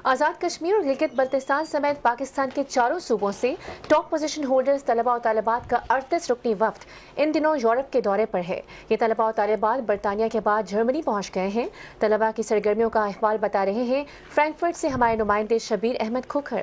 آزاد کشمیر اور گلگت بلتستان سمیت پاکستان کے چاروں صوبوں سے ٹاپ پوزیشن ہولڈرز طلباء و طالبات کا 38 رکنی وفد ان دنوں یورپ کے دورے پر ہے۔ یہ طلباء و طالبات برطانیہ کے بعد جرمنی پہنچ گئے ہیں۔ طلباء کی سرگرمیوں کا احوال بتا رہے ہیں فرینکفرٹ سے ہمارے نمائندے شبیر احمد کھوکھر۔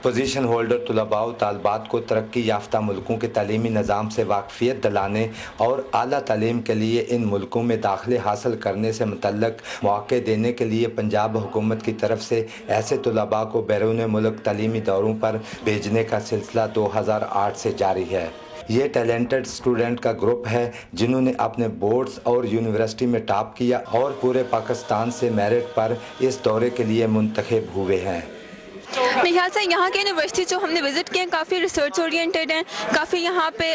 پوزیشن ہولڈر طلباء و طالبات کو ترقی یافتہ ملکوں کے تعلیمی نظام سے واقفیت دلانے اور اعلیٰ تعلیم کے لیے ان ملکوں میں داخلے حاصل کرنے سے متعلق مواقع دینے کے لیے پنجاب حکومت کی طرف سے ایسے طلباء کو بیرون ملک تعلیمی دوروں پر بھیجنے کا سلسلہ 2008 سے جاری ہے۔ یہ ٹیلنٹڈ اسٹوڈنٹ کا گروپ ہے جنہوں نے اپنے بورڈز اور یونیورسٹی میں ٹاپ کیا اور پورے پاکستان سے میرٹ پر اس دورے کے لیے منتخب ہوئے ہیں۔ میرے خیال سے یہاں کے یونیورسٹی جو ہم نے وزٹ کیے ہیں کافی ریسرچ اورینٹیڈ ہیں، کافی یہاں پہ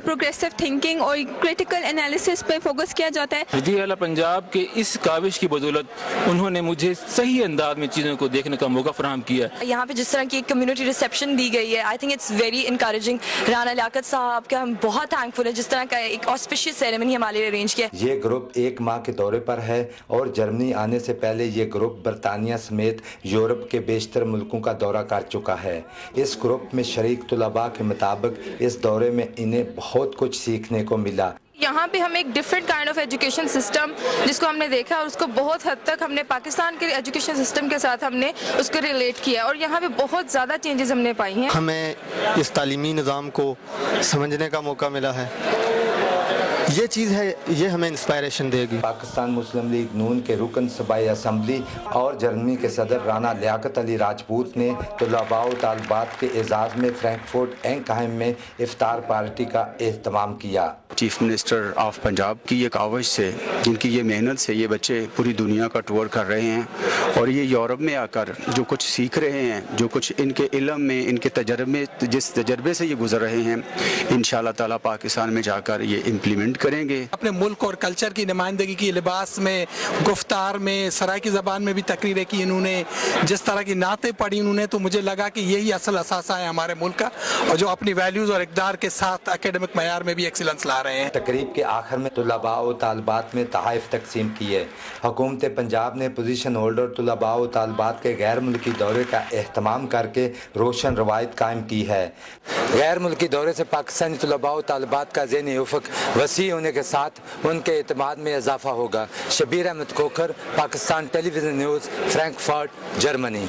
پروگریسو تھنکنگ اور کریٹیکل انالیسس پہ فوکس کیا جاتا ہے۔ وزیر اعلیٰ پنجاب کے اس کاوش کی بدولت انہوں نے مجھے صحیح انداز میں چیزوں کو دیکھنے کا موقع فراہم کیا ہے۔ یہاں پہ جس طرح کی کمیونٹی ریسیپشن دی گئی ہے، I think it's very encouraging. Rana Liaquat صاحب کا ہم بہت تھینکفل ہیں جس طرح کا ایک آسپیشیس سیریمنی ہمارے لیے ارینج کیا۔ یہ گروپ 1 ماہ کے دورے پر ہے اور جرمنی آنے سے پہلے یہ گروپ برطانیہ سمیت یورپ کے بیشتر ملکوں کا دورہ کر چکا ہے۔ اس گروپ میں شریک طلباء کے مطابق اس دورے میں انہیں بہت کچھ سیکھنے کو ملا۔ یہاں پہ ہم ایک different kind of education system جس کو ہم نے دیکھا اور اس کو بہت حد تک ہم نے پاکستان کے ایجوکیشن سسٹم کے ساتھ ہم نے اس کو ریلیٹ کیا اور یہاں پہ بہت زیادہ چینجز ہم نے پائی ہیں۔ ہمیں اس تعلیمی نظام کو سمجھنے کا موقع ملا ہے، یہ چیز ہے، یہ ہمیں انسپائریشن دے گی۔ پاکستان مسلم لیگ نون کے رکن صوبائی اسمبلی اور جرمنی کے صدر رانا لیاقت علی راجپوت نے طلباء و طالبات کے اعزاز میں فرینکفرٹ اینکہائم میں افطار پارٹی کا اہتمام کیا۔ چیف منسٹر آف پنجاب کی یہ کاوش سے، جن کی یہ محنت سے یہ بچے پوری دنیا کا ٹور کر رہے ہیں اور یہ یورپ میں آ کر جو کچھ سیکھ رہے ہیں، جو کچھ ان کے علم میں، ان کے تجربے، جس تجربے سے یہ گزر رہے ہیں، انشاءاللہ تعالیٰ پاکستان میں جا کر یہ امپلیمنٹ کریں گے۔ اپنے ملک اور کلچر کی نمائندگی کی، لباس میں، گفتار میں، سرائیکی زبان میں بھی تقریریں کی انہوں نے، جس طرح کی نعتیں پڑھی انہوں نے، تو مجھے لگا کہ یہی اصل اثاثہ ہے ہمارے ملک کا اور جو اپنی ویلیوز اور اقدار کے ساتھ اکیڈمک معیار میں بھی ایکسیلنس لا رہے ہیں۔ تقریب کے آخر میں طلباء و طالبات میں تحائف تقسیم کیے۔ حکومت پنجاب نے پوزیشن ہولڈر طلباء و طالبات کے غیر ملکی دورے کا اہتمام کر کے روشن روایت قائم کی ہے۔ غیر ملکی دورے سے پاکستانی طلباء و طالبات کا ذہنی افق وسیع ہونے کے ساتھ ان کے اعتماد میں اضافہ ہوگا۔ شبیر احمد کھوکھر، پاکستان ٹیلی ویژن نیوز، فرینکفرٹ، جرمنی۔